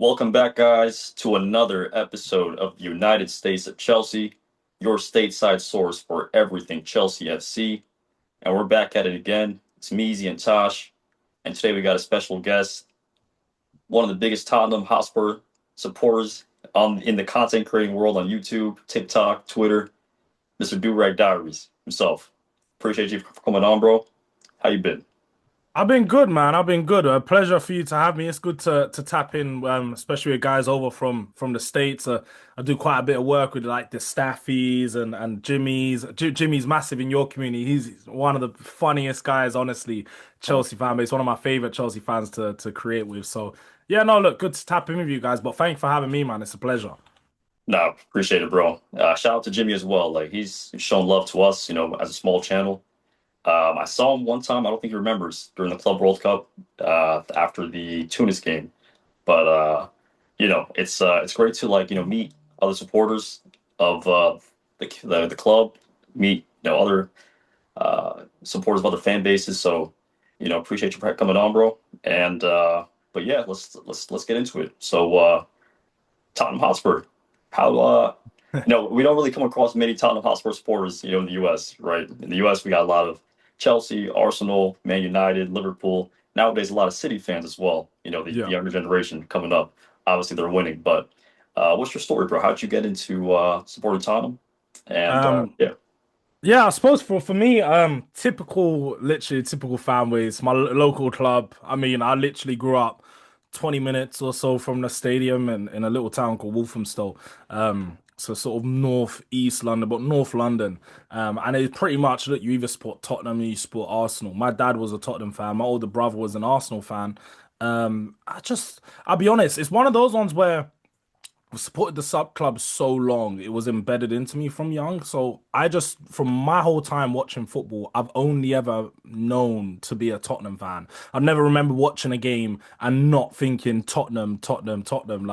Welcome back, guys, to another episode of the United States of Chelsea, your stateside source for everything Chelsea FC. And we're back at it again. It's Meezy and Tosh. And today we got a special guest, one of the biggest Tottenham Hotspur supporters in the content creating world on YouTube, TikTok, Twitter, Mr. Durag Diaries himself. Appreciate you for coming on, bro. How you been? I've been good, man. I've been good. A pleasure for you to have me. It's good to tap in, especially with guys over from the States. I do quite a bit of work with like the Staffies and Jimmy's. Jimmy's massive in your community. He's one of the funniest guys, honestly. Chelsea fan base, one of my favorite Chelsea fans to create with. So yeah, no, look, good to tap in with you guys. But thanks for having me, man. It's a pleasure. No, appreciate it, bro. Shout out to Jimmy as well. Like he's shown love to us, as a small channel. I saw him one time. I don't think he remembers during the Club World Cup after the Tunis game. But it's great to meet other supporters of the club, meet other supporters of other fan bases. So appreciate you coming on, bro. And but yeah, let's get into it. So Tottenham Hotspur, how we don't really come across many Tottenham Hotspur supporters, in the U.S., right? In the U.S., we got a lot of Chelsea, Arsenal, Man United, Liverpool. Nowadays, a lot of City fans as well. The Yeah. younger generation coming up. Obviously, they're winning. But what's your story, bro? How'd you get into supporting Tottenham? And Um, yeah, Yeah, I suppose for me, literally typical fan ways. My local club. I mean, I literally grew up 20 minutes or so from the stadium in a little town called Walthamstow. So sort of north-east London, but North London. And it's pretty much look, you either support Tottenham or you support Arsenal. My dad was a Tottenham fan. My older brother was an Arsenal fan. I'll be honest, it's one of those ones where I've supported the sub club so long, it was embedded into me from young. So from my whole time watching football, I've only ever known to be a Tottenham fan. I never remember watching a game and not thinking Tottenham, Tottenham, Tottenham.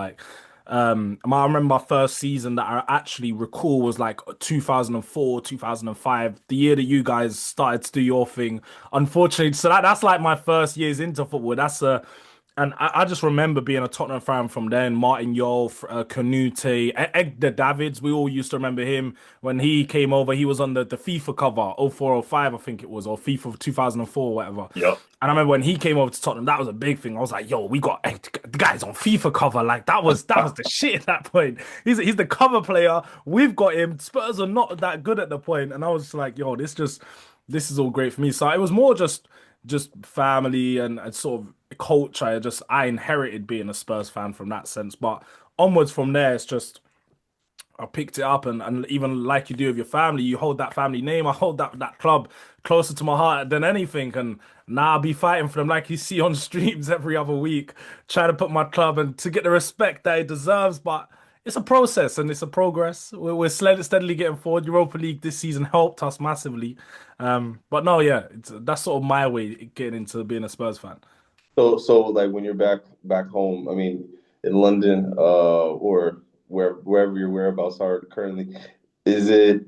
I remember my first season that I actually recall was like 2004, 2005, the year that you guys started to do your thing. Unfortunately, so that's like my first years into football. And I just remember being a Tottenham fan from then. Martin Jol, Canute, Edgar Davids. We all used to remember him when he came over. He was on the FIFA cover, 0405, I think it was, or FIFA 2004, or whatever. yep, And I remember when he came over to Tottenham, that was a big thing. I was like, yo, we got the guy's on FIFA cover. Like that was the shit at that point. He's the cover player. We've got him. Spurs are not that good at the point. And I was just like, yo, this is all great for me. So it was more just family and sort of culture. I inherited being a Spurs fan from that sense. But onwards from there, it's just I picked it up and even like you do with your family, you hold that family name. I hold that club closer to my heart than anything. And now I'll be fighting for them like you see on streams every other week, trying to put my club and to get the respect that it deserves. But it's a process and it's a progress. We're steadily getting forward. Europa League this season helped us massively. But no, yeah, that's sort of my way getting into being a Spurs fan. So like when you're back home, I mean, in London, or wherever your whereabouts are currently, is it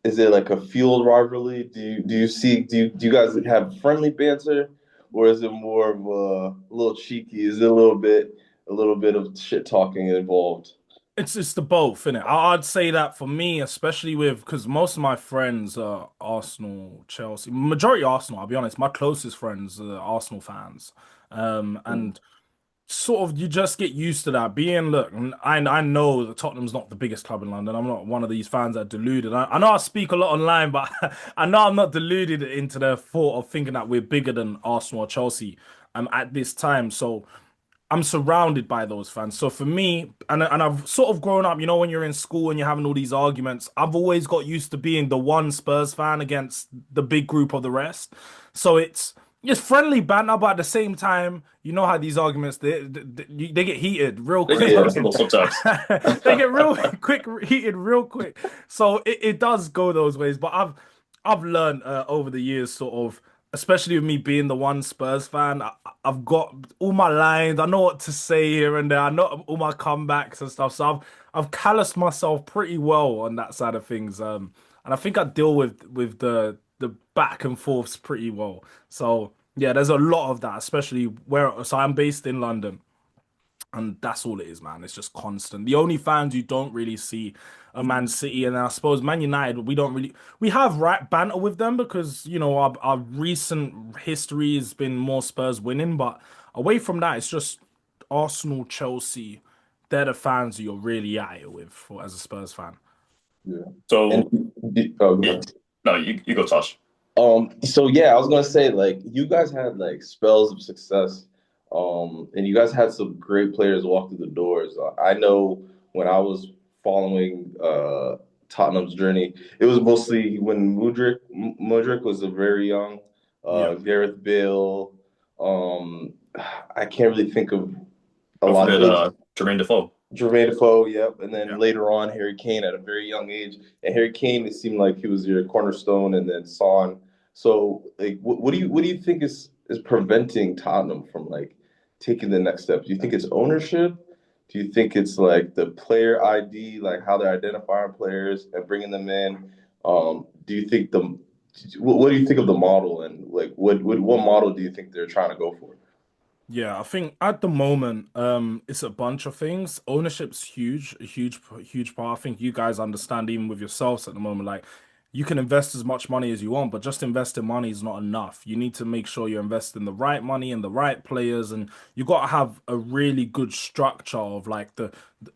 is it like a fueled rivalry? Do you guys have friendly banter, or is it more of a little cheeky? Is it a little bit of shit talking involved? It's the both, innit? I'd say that for me, especially with because most of my friends are Arsenal, Chelsea, majority Arsenal. I'll be honest, my closest friends are Arsenal fans, and sort of you just get used to that. Look, I know that Tottenham's not the biggest club in London. I'm not one of these fans that are deluded. I know I speak a lot online, but I know I'm not deluded into the thought of thinking that we're bigger than Arsenal or Chelsea at this time. So. I'm surrounded by those fans. So for me, and I've sort of grown up, when you're in school and you're having all these arguments, I've always got used to being the one Spurs fan against the big group of the rest. So it's friendly banter, but at the same time, you know how these arguments they get heated real they quick. get personal sometimes. They get real quick heated real quick. So it does go those ways. But I've learned over the years, sort of, especially with me being the one Spurs fan, I've got all my lines. I know what to say here and there. I know all my comebacks and stuff. So I've calloused myself pretty well on that side of things. And I think I deal with the back and forths pretty well. So yeah, there's a lot of that, especially where. So I'm based in London. And that's all it is, man. It's just constant. The only fans you don't really see are Man City, and I suppose Man United. We don't really we have right banter with them because our recent history has been more Spurs winning, but away from that, it's just Arsenal, Chelsea. They're the fans you're really at it with as a Spurs fan. Yeah. And So oh, go yeah, ahead. no, you go, Tosh. So yeah, I was gonna say like you guys had like spells of success, and you guys had some great players walk through the doors. I know when I was following Tottenham's journey, it was mostly when Mudryk was a very young, Yeah. Gareth Bale. Um, I can't really think of a Don't lot of forget names. Jermaine Defoe. Jermaine Defoe, yep. And then Yeah. later on, Harry Kane at a very young age. And Harry Kane, it seemed like he was your cornerstone, and then Son. So, like, what do you think is preventing Tottenham from like taking the next step? Do you think it's ownership? Do you think it's like the player ID, like how they're identifying players and bringing them in? Do you think what do you think of the model, and like what model do you think they're trying to go for? Yeah, I think at the moment, it's a bunch of things. Ownership's huge, a huge part. I think you guys understand even with yourselves at the moment, like you can invest as much money as you want, but just investing money is not enough. You need to make sure you're investing the right money in the right players, and you got to have a really good structure of like a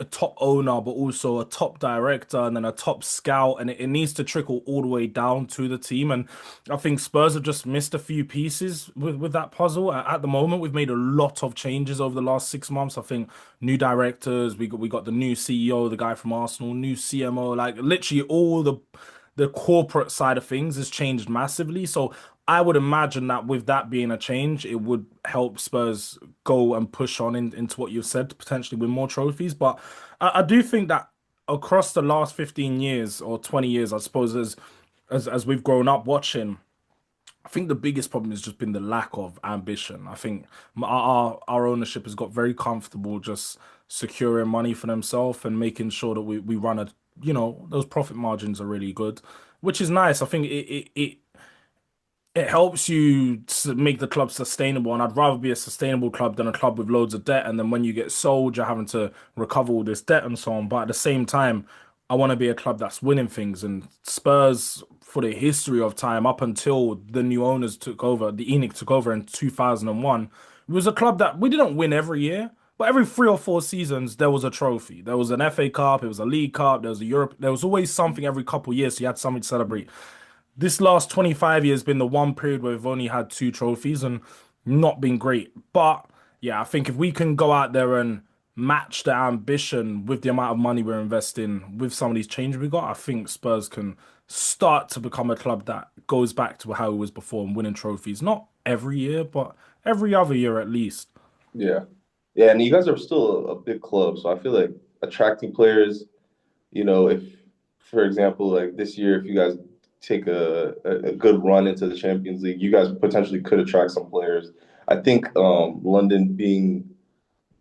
top owner, but also a top director and then a top scout, and it needs to trickle all the way down to the team. And I think Spurs have just missed a few pieces with that puzzle. At the moment, we've made a lot of changes over the last 6 months. I think new directors, we got the new CEO, the guy from Arsenal, new CMO, like literally all the corporate side of things has changed massively. So I would imagine that with that being a change, it would help Spurs go and push on into what you've said, potentially win more trophies. But I do think that across the last 15 years or 20 years, I suppose, as we've grown up watching, I think the biggest problem has just been the lack of ambition. I think our ownership has got very comfortable just securing money for themselves and making sure that we run those profit margins are really good, which is nice. I think it helps you to make the club sustainable, and I'd rather be a sustainable club than a club with loads of debt. And then when you get sold, you're having to recover all this debt and so on. But at the same time, I want to be a club that's winning things. And Spurs, for the history of time, up until the new owners took over, the Enoch took over in 2001, it was a club that we didn't win every year. But every 3 or 4 seasons, there was a trophy. There was an FA Cup, it was a League Cup, there was a Europe. There was always something every couple of years, so you had something to celebrate. This last 25 years been the one period where we've only had 2 trophies and not been great. But yeah, I think if we can go out there and match the ambition with the amount of money we're investing with some of these changes we got, I think Spurs can start to become a club that goes back to how it was before and winning trophies. Not every year, but every other year at least. Yeah. Yeah, and you guys are still a big club, so I feel like attracting players, if, for example, like this year, if you guys take a good run into the Champions League, you guys potentially could attract some players. I think London being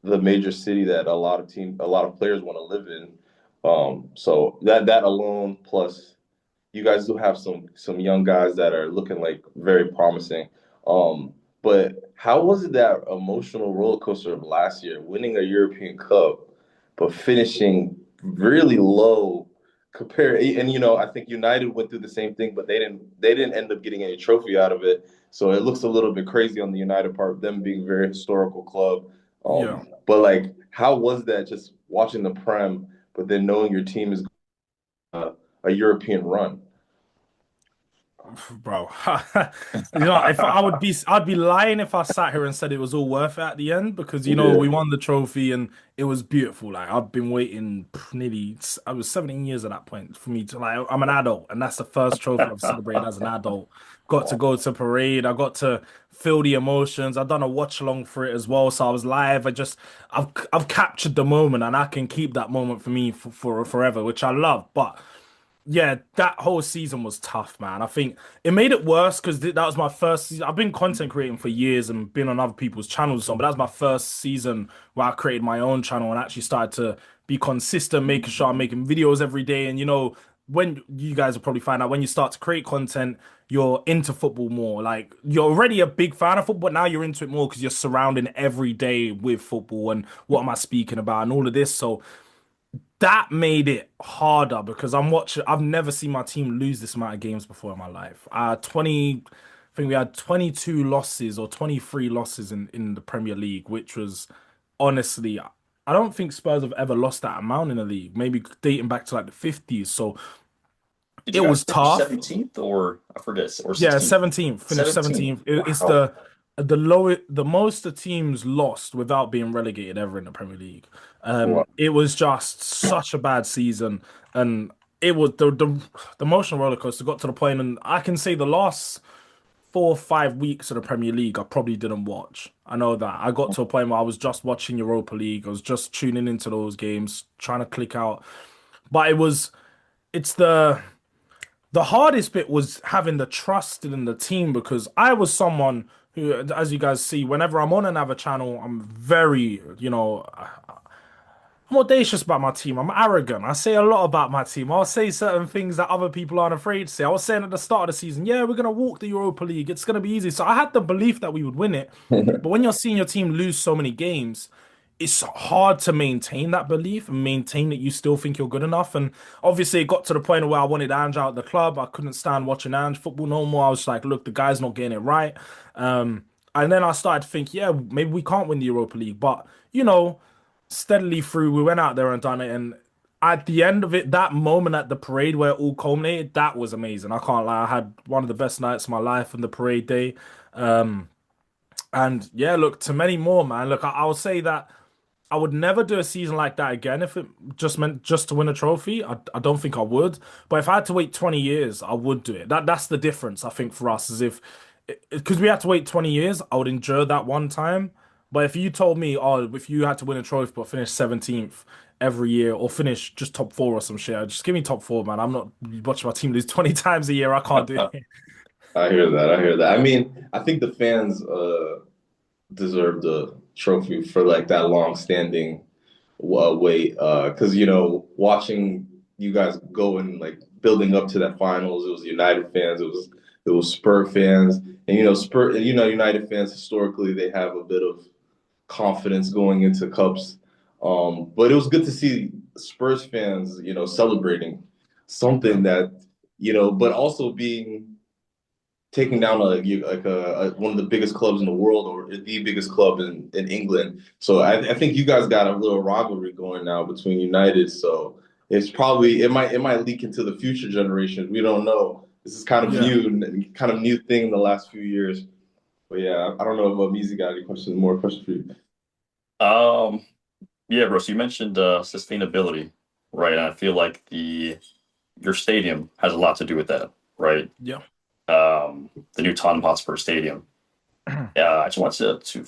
the major city that a lot of players want to live in, so that alone, plus you guys do have some young guys that are looking like very promising. Um, but how was it that emotional roller coaster of last year, winning a European Cup, but finishing really low compared? And I think United went through the same thing, but they didn't end up getting any trophy out of it. So it looks a little bit crazy on the United part, them being a very historical club. Yeah. But like, how was that just watching the Prem, but then knowing your team is a European run? Bro, if I'd be lying if I sat here and said it was all worth it at the end because we Yeah. won the trophy and it was beautiful. Like I've been waiting nearly, I was 17 years at that point for me to like. I'm an adult, and that's the first trophy I've celebrated as an adult. Got to go to parade. I got to feel the emotions. I've done a watch along for it as well, so I was live. I've captured the moment, and I can keep that moment for me for forever, which I love. But yeah, that whole season was tough, man. I think it made it worse because that was my first season. I've been content creating for years and been on other people's channels, and so, but that was my first season where I created my own channel and actually started to be consistent, making sure I'm making videos every day. And when you guys will probably find out when you start to create content, you're into football more. Like you're already a big fan of football, but now you're into it more because you're surrounding every day with football and what am I speaking about and all of this. So that made it harder because I'm watching. I've never seen my team lose this amount of games before in my life. 20, I think we had 22 losses or 23 losses in the Premier League, which was honestly, I don't think Spurs have ever lost that amount in the league. Maybe dating back to like the 50s. So Did it you guys was finish tough. 17th or I forget or Yeah, 16th? 17th, finished 17th. 17th. It's Wow. the lowest, the most the teams lost without being relegated ever in the Premier League. Wow. It was just such a bad season, and it was the emotional roller coaster got to the point, and I can say the last 4 or 5 weeks of the Premier League I probably didn't watch. I know that I got to a point where I was just watching Europa League. I was just tuning into those games, trying to click out. But it's the hardest bit was having the trust in the team because I was someone who, as you guys see, whenever I'm on another channel, I'm very, I'm audacious about my team. I'm arrogant. I say a lot about my team. I'll say certain things that other people aren't afraid to say. I was saying at the start of the season, yeah, we're gonna walk the Europa League. It's gonna be easy. So I had the belief that we would win it. But when you're seeing your team lose so many games, it's hard to maintain that belief and maintain that you still think you're good enough. And obviously, it got to the point where I wanted Ange out of the club. I couldn't stand watching Ange football no more. I was like, look, the guy's not getting it right. And then I started to think, yeah, maybe we can't win the Europa League. But, steadily through, we went out there and done it. And at the end of it, that moment at the parade where it all culminated, that was amazing. I can't lie. I had one of the best nights of my life on the parade day. And yeah, look, to many more, man. Look, I will say that I would never do a season like that again if it just meant just to win a trophy. I don't think I would. But if I had to wait 20 years, I would do it. That's the difference, I think, for us, is if because we had to wait 20 years, I would endure that one time. But if you told me, oh, if you had to win a trophy but finish 17th every year or finish just top four or some shit, just give me top four, man. I'm not watching my team lose 20 times a year. I can't do it. I hear that. I hear that. I mean, I think the fans deserve the trophy for like that long standing wait. Because watching you guys go and like building up to that finals, it was United fans, it was Spur fans, and United fans historically they have a bit of confidence going into cups. But it was good to see Spurs fans, celebrating something Yeah. that, but also being taking down one of the biggest clubs in the world or the biggest club in England. So I think you guys got a little rivalry going now between United. So it might leak into the future generations. We don't know. This is Yeah. kind of new thing in the last few years. But yeah, I don't know if Meezy got any questions, more questions for you. Um, yeah, bro. So you mentioned sustainability, right? And I feel like the your stadium has a lot to do with that, right? Yeah. The new Tottenham Hotspur Stadium. I just wanted to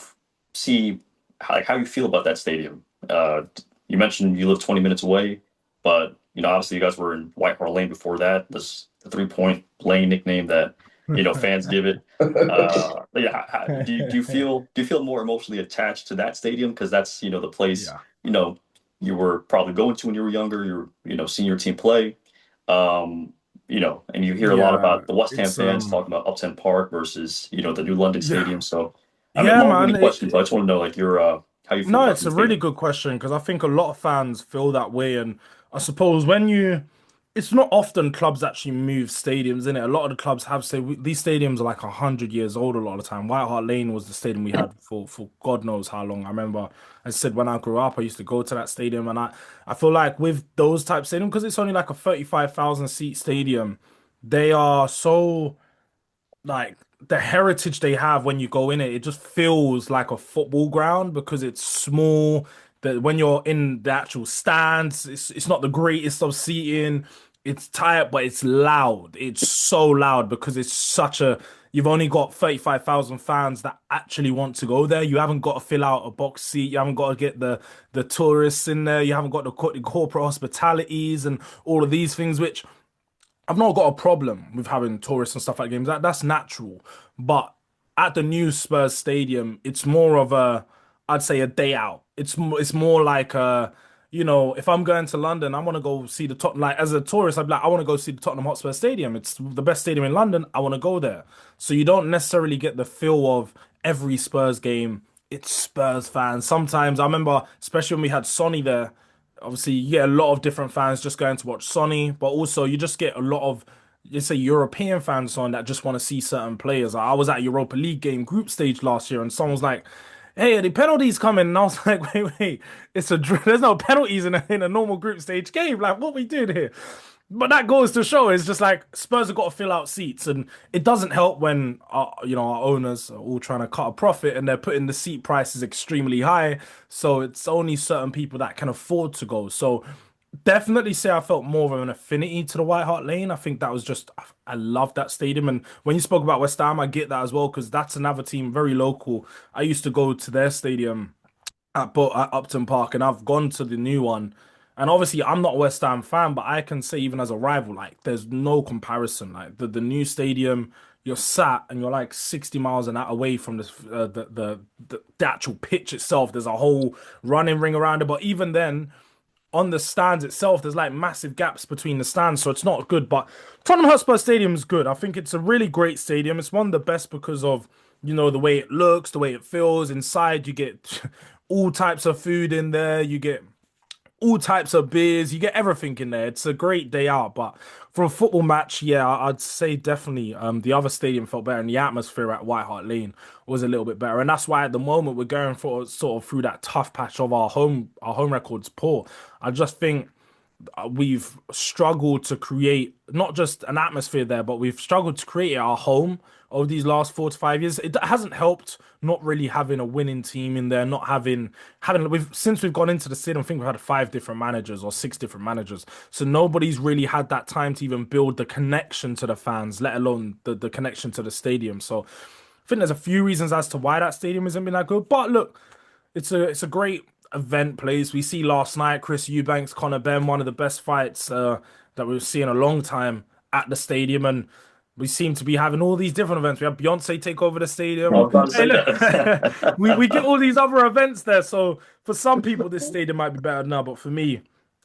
see how you feel about that stadium. You mentioned you live 20 minutes away, but obviously you guys were in White Hart Lane before that. This the 3 Point Lane nickname that fans give it. Yeah, do you feel more emotionally attached to that stadium because that's the place Yeah. you were probably going to when you were younger. You're seeing your team play. Um, and you hear a lot Yeah. about the West Ham It's fans talking about Upton Park versus the new London yeah. Stadium. So I mean, Yeah, long-winded man. questions, but I just want to know like your how you feel No, about the it's new a really stadium. good question because I think a lot of fans feel that way, and I suppose it's not often clubs actually move stadiums in it. A lot of the clubs have say these stadiums are like 100 years old. A lot of the time, White Hart Lane was the stadium we had for God knows how long. I remember I said when I grew up, I used to go to that stadium, and I feel like with those type stadium because it's only like a 35,000 seat stadium, they are so like the heritage they have when you go in it, it just feels like a football ground because it's small. That when you're in the actual stands, it's not the greatest of seating. It's tight, but it's loud. It's so loud because it's such a. You've only got 35,000 fans that actually want to go there. You haven't got to fill out a box seat. You haven't got to get the tourists in there. You haven't got the corporate hospitalities and all of these things, which I've not got a problem with having tourists and stuff like games. That's natural. But at the new Spurs stadium, it's more of a, I'd say a day out. It's more like if I'm going to London, I want to go see the Tottenham. Like as a tourist, I'm like, I want to go see the Tottenham Hotspur Stadium. It's the best stadium in London. I want to go there. So you don't necessarily get the feel of every Spurs game. It's Spurs fans. Sometimes I remember, especially when we had Sonny there. Obviously, you get a lot of different fans just going to watch Sonny, but also you just get a lot of, let's say, European fans on that just want to see certain players. Like, I was at a Europa League game group stage last year, and someone was like, "Hey, are the penalties coming?" And I was like, "Wait, there's no penalties in a normal group stage game. Like, what we doing here?" But that goes to show it's just like Spurs have got to fill out seats, and it doesn't help when our owners are all trying to cut a profit and they're putting the seat prices extremely high. So it's only certain people that can afford to go. So definitely say I felt more of an affinity to the White Hart Lane. I think that was just I love that stadium, and when you spoke about West Ham, I get that as well because that's another team very local. I used to go to their stadium at Upton Park, and I've gone to the new one. And obviously, I'm not a West Ham fan, but I can say even as a rival, like there's no comparison. Like the new stadium, you're sat and you're like 60 miles an hour away from the actual pitch itself. There's a whole running ring around it, but even then on the stands itself, there's like massive gaps between the stands, so it's not good. But Tottenham Hotspur Stadium is good. I think it's a really great stadium. It's one of the best because of, the way it looks, the way it feels. Inside, you get all types of food in there. You get all types of beers. You get everything in there. It's a great day out. But for a football match, yeah, I'd say definitely the other stadium felt better, and the atmosphere at White Hart Lane was a little bit better. And that's why at the moment we're going for sort of through that tough patch of our home record's poor. I just think we've struggled to create not just an atmosphere there, but we've struggled to create our home over these last 4 to 5 years. It hasn't helped not really having a winning team in there, not having we've since we've gone into the season, I think we've had 5 different managers or 6 different managers. So nobody's really had that time to even build the connection to the fans, let alone the connection to the stadium. So I think there's a few reasons as to why that stadium hasn't been that good. But look, it's a great event place. We see last night Chris Eubanks, Conor Ben, one of the best fights that we've seen in a long time at the stadium, and we seem to be having all these different events. We have Beyonce take over the I stadium. was about to Hey, say look, we get that. all these other events there. So for some people, this stadium might be better now, but for me,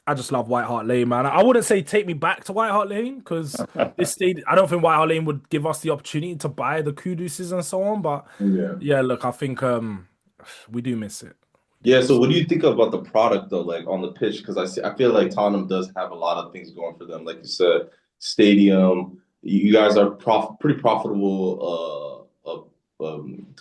I just love White Hart Lane, man. I wouldn't say take me back to White Hart Lane because this stadium, I don't think White Hart Lane would give us the opportunity to buy the Kuduses and so on. But Yeah. yeah, look, I think we do miss it. We do Yeah, so miss what it. do you think about the product though, like on the pitch? Because I feel like Tottenham does have a lot of things going for them. Like you said, stadium. You guys are pretty profitable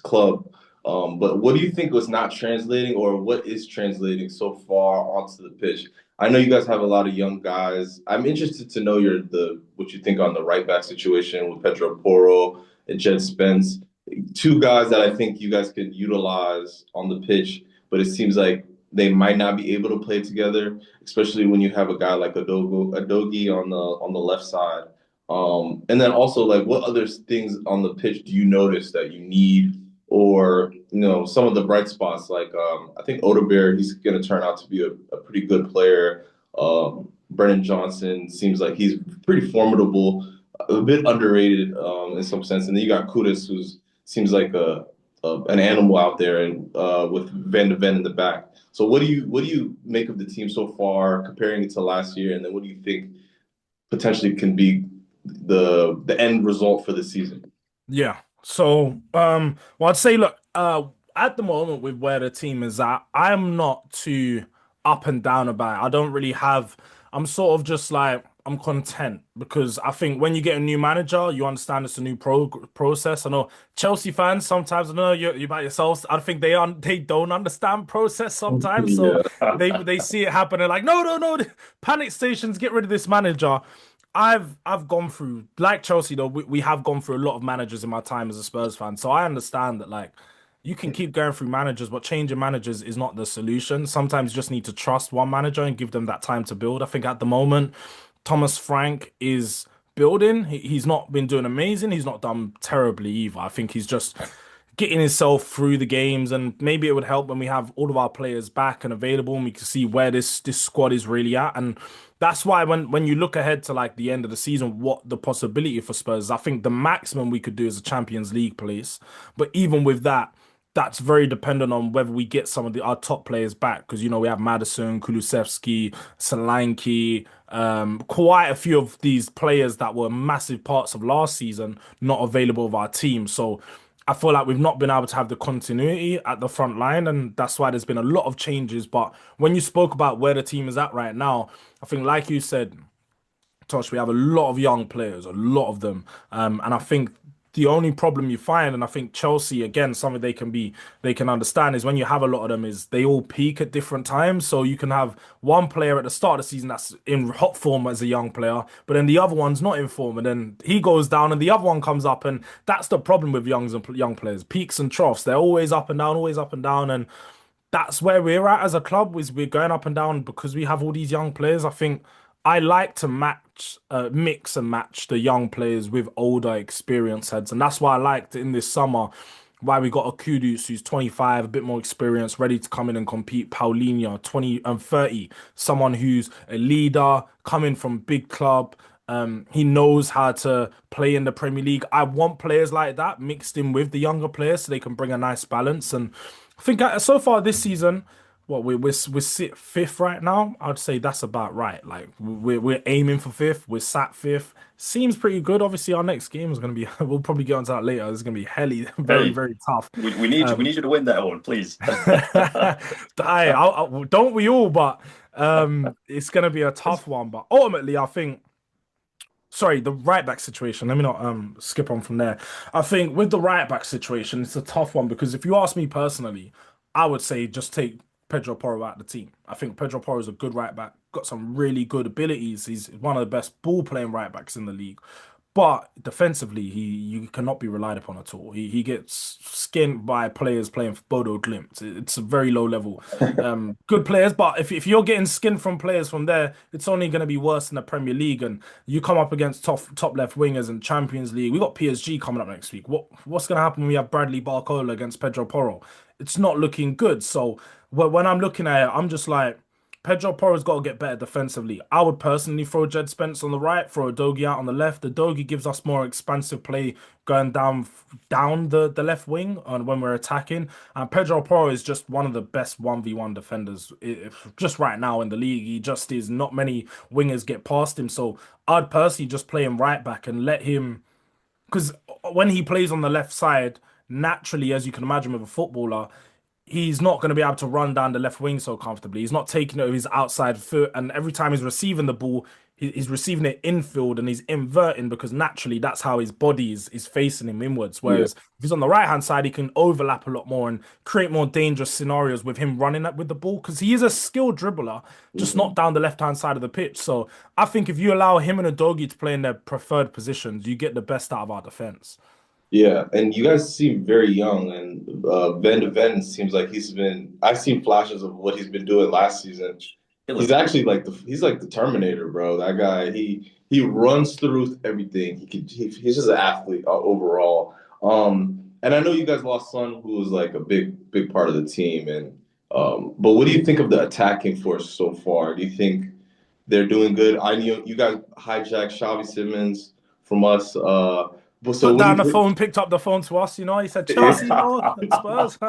club. But what do you think was not translating, or what is translating so far onto the pitch? I know you guys have a lot of young guys. I'm interested to know the what you think on the right back situation with Pedro Porro and Jed Spence, two guys that I think you guys could utilize on the pitch, but it seems like they might not be able to play together, especially when you have a guy like Adogi on the left side. And then also like what other things on the pitch do you notice that you need, or some of the bright spots like I think Odebear, he's going to turn out to be a pretty good player. Brennan Johnson seems like he's pretty formidable, a bit underrated in some sense, and then you got Kudus, who's seems like an animal out there, and with Vandeven in the back. So what do you make of the team so far, comparing it to last year, and then what do you think potentially can be the end result for the season? Yeah. So, well, I'd say, look, at the moment with where the team is at, I'm not too up and down about it. I don't really have. I'm sort of just like I'm content because I think when you get a new manager, you understand it's a new process. I know Chelsea fans sometimes. I know you about yourselves. I think they don't understand process sometimes. So Yeah. they see it happening like no, no, no, panic stations, get rid of this manager. I've gone through like Chelsea though we have gone through a lot of managers in my time as a Spurs fan, so I understand that like you can keep going through managers, but changing managers is not the solution. Sometimes you just need to trust one manager and give them that time to build. I think at the moment, Thomas Frank is building. He's not been doing amazing. He's not done terribly either. I think he's just getting himself through the games, and maybe it would help when we have all of our players back and available, and we can see where this squad is really at. And that's why when you look ahead to like the end of the season, what the possibility for Spurs, I think the maximum we could do is a Champions League place. But even with that, that's very dependent on whether we get some of our top players back because we have Madison, Kulusevski, Solanke, quite a few of these players that were massive parts of last season not available of our team. So I feel like we've not been able to have the continuity at the front line, and that's why there's been a lot of changes. But when you spoke about where the team is at right now, I think, like you said, Tosh, we have a lot of young players, a lot of them, and I think the only problem you find, and I think Chelsea again, something they can understand is when you have a lot of them, is they all peak at different times. So you can have one player at the start of the season that's in hot form as a young player, but then the other one's not in form, and then he goes down, and the other one comes up, and that's the problem with young players, peaks and troughs. They're always up and down, and that's where we're at as a club. Is we're going up and down because we have all these young players. I think I like to mix and match the young players with older experience heads, and that's why I liked in this summer why we got a Kudus who's 25, a bit more experience, ready to come in and compete. Paulinho, 20 and 30, someone who's a leader, coming from big club. He knows how to play in the Premier League. I want players like that mixed in with the younger players so they can bring a nice balance. And I think so far this season, what we're sit fifth right now. I'd say that's about right. Like we're aiming for fifth. We're sat fifth. Seems pretty good. Obviously, our next game is going to be. We'll probably get onto that later. It's going to be helly, very Hey, very tough. we need you to win that one, please. Don't we all? But it's going to be a tough one. But ultimately, I think. Sorry, the right back situation. Let me not skip on from there. I think with the right back situation, it's a tough one because if you ask me personally, I would say just take Pedro Porro out of the team. I think Pedro Porro is a good right back, got some really good abilities. He's one of the best ball playing right backs in the league. But defensively, he you cannot be relied upon at all. He gets skinned by players playing for Bodo Glimt. It's a very low level. Good players, but if you're getting skinned from players from there, it's only going to be worse in the Premier League. And you come up against top left wingers in Champions League. We got PSG coming up next week. What's going to happen when we have Bradley Barcola against Pedro Porro? It's not looking good. So when I'm looking at it, I'm just like. Pedro Porro's got to get better defensively. I would personally throw Jed Spence on the right, throw Dogi out on the left. The Dogi gives us more expansive play going down the left wing and when we're attacking. And Pedro Porro is just one of the best 1v1 defenders just right now in the league. He just is. Not many wingers get past him. So I'd personally just play him right back and let him because when he plays on the left side, naturally, as you can imagine with a footballer, he's not going to be able to run down the left wing so comfortably. He's not taking it with his outside foot, and every time he's receiving the ball, he's receiving it infield and he's inverting because naturally that's how his body is facing him inwards. Yeah. Whereas if he's on the right hand side, he can overlap a lot more and create more dangerous scenarios with him running up with the ball because he is a skilled dribbler, just not Mhm. down the left hand side of the pitch. So I think if you allow him and Udogie to play in their preferred positions, you get the best out of our defense. Yeah, and you guys seem very young, and Vandeven seems like he's been. I've seen flashes of what he's been doing last season. Killing He's it. actually he's like the Terminator, bro. That guy, he runs through everything. He's just an athlete overall. And I know you guys lost Son, who was like a big part of the team. And but what do you think of the attacking force so far? Do you think they're doing good? I know you guys hijacked Xavi Simmons from us. But so Put what do down the you? phone, picked up the phone to us. He said Chelsea, no, Spurs.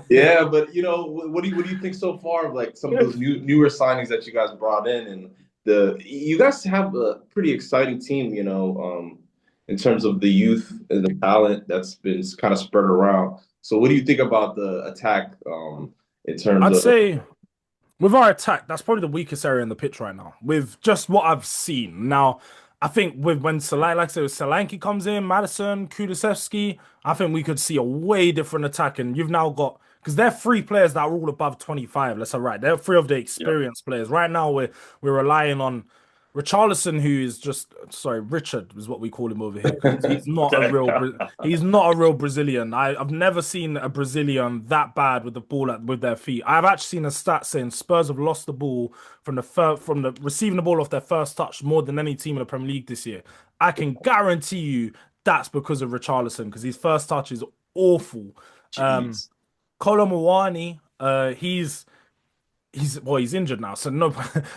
Yeah, but what do you think so far of like some of those newer signings that you guys brought in, and the you guys have a pretty exciting team, in terms of the youth and the talent that's been kind of spread around. So what do you think about the attack, in terms I'd of? say with our attack, that's probably the weakest area in the pitch right now. With just what I've seen. Now, I think with when like I said, Solanke comes in, Madison, Kulusevski, I think we could see a way different attack. And you've now got because they're three players that are all above 25. Let's say right. They're three of the Yep. experienced players. Right now we're relying on Richarlison, who is just sorry, Richard is what we call him over here because he's not a real Brazilian. I've never seen a Brazilian that bad with the ball with their feet. I've actually seen a stat saying Spurs have lost the ball from the receiving the ball off their first touch more than any team in the Premier League this year. I can guarantee you that's because of Richarlison because his first touch is awful. Um, Jeez. Kolo Muani, he's injured now. So no,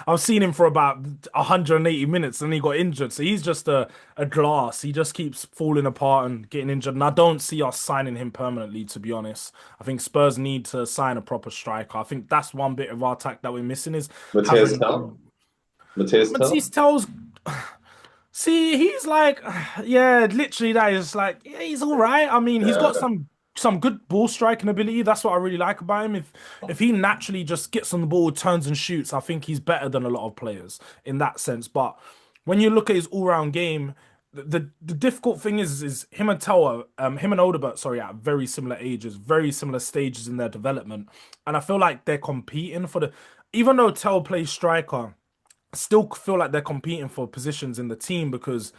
I've seen him for about 180 minutes and he got injured. So he's just a glass. He just keeps falling apart and getting injured. And I don't see us signing him permanently, to be honest. I think Spurs need to sign a proper striker. I think that's one bit of our attack that we're missing is Mateus having Tell? Mateus Tell? Matisse tells. See, he's like, yeah, literally that is like, yeah, he's all right. I mean, he's got Yeah. some good ball striking ability. That's what I really like about him. If he naturally just gets on the ball, turns and shoots, I think he's better than a lot of players in that sense. But when you look at his all-round game, the difficult thing is him and Odobert, sorry, at very similar ages, very similar stages in their development, and I feel like they're competing for the. Even though Tell plays striker, still feel like they're competing for positions in the team because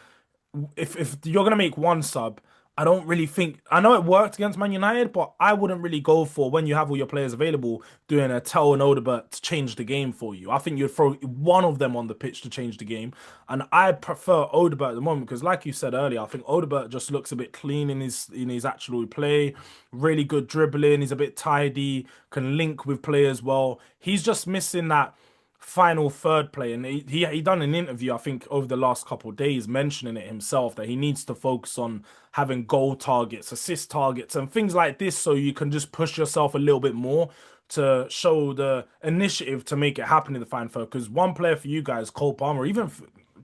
if you're gonna make one sub, I don't really think I know it worked against Man United, but I wouldn't really go for when you have all your players available doing a Tell and Odobert to change the game for you. I think you'd throw one of them on the pitch to change the game, and I prefer Odobert at the moment because, like you said earlier, I think Odobert just looks a bit clean in his actual play, really good dribbling. He's a bit tidy, can link with players well. He's just missing that final third play, and he done an interview I think over the last couple of days mentioning it himself that he needs to focus on having goal targets, assist targets, and things like this so you can just push yourself a little bit more to show the initiative to make it happen in the final third. Because one player for you guys, Cole Palmer,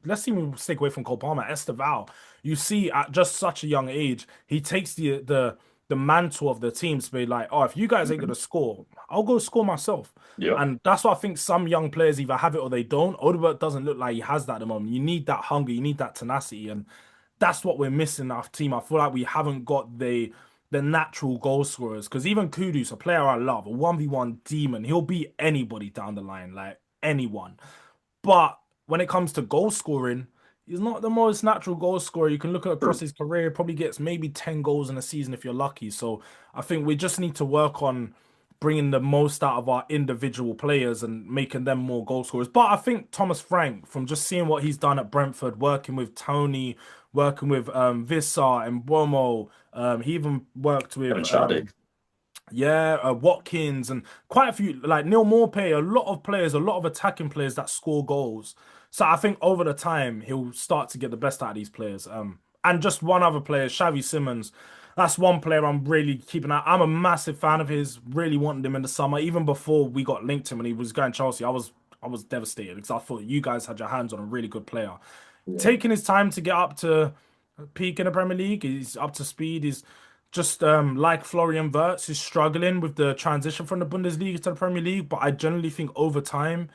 let's even stick away from Cole Palmer, Esteval, you see at just such a young age, he takes the mantle of the team to be like, oh, if you guys ain't gonna score, I'll go score myself. Yep. And that's what I think some young players either have it or they don't. Odobert doesn't look like he has that at the moment. You need that hunger, you need that tenacity, and that's what we're missing in our team. I feel like we haven't got the natural goal scorers. Because even Kudus, a player I love, a 1v1 demon, he'll beat anybody down the line, like anyone. But when it comes to goal scoring, he's not the most natural goal scorer. You can look at across True. his career, probably gets maybe 10 goals in a season if you're lucky. So I think we just need to work on bringing the most out of our individual players and making them more goal scorers. But I think Thomas Frank, from just seeing what he's done at Brentford, working with Tony, working with Vissar and Bomo, he even worked with Kevin Sade. yeah, Watkins and quite a few like Neil Maupay, a lot of players, a lot of attacking players that score goals. So I think over the time he'll start to get the best out of these players. And just one other player, Xavi Simons. That's one player I'm really keeping out. I'm a massive fan of his. Really wanted him in the summer, even before we got linked to him when he was going to Chelsea. I was devastated because I thought you guys had your hands on a really good player. Yeah. Taking his time to get up to peak in the Premier League. He's up to speed. He's just like Florian Wirtz is struggling with the transition from the Bundesliga to the Premier League. But I generally think over time,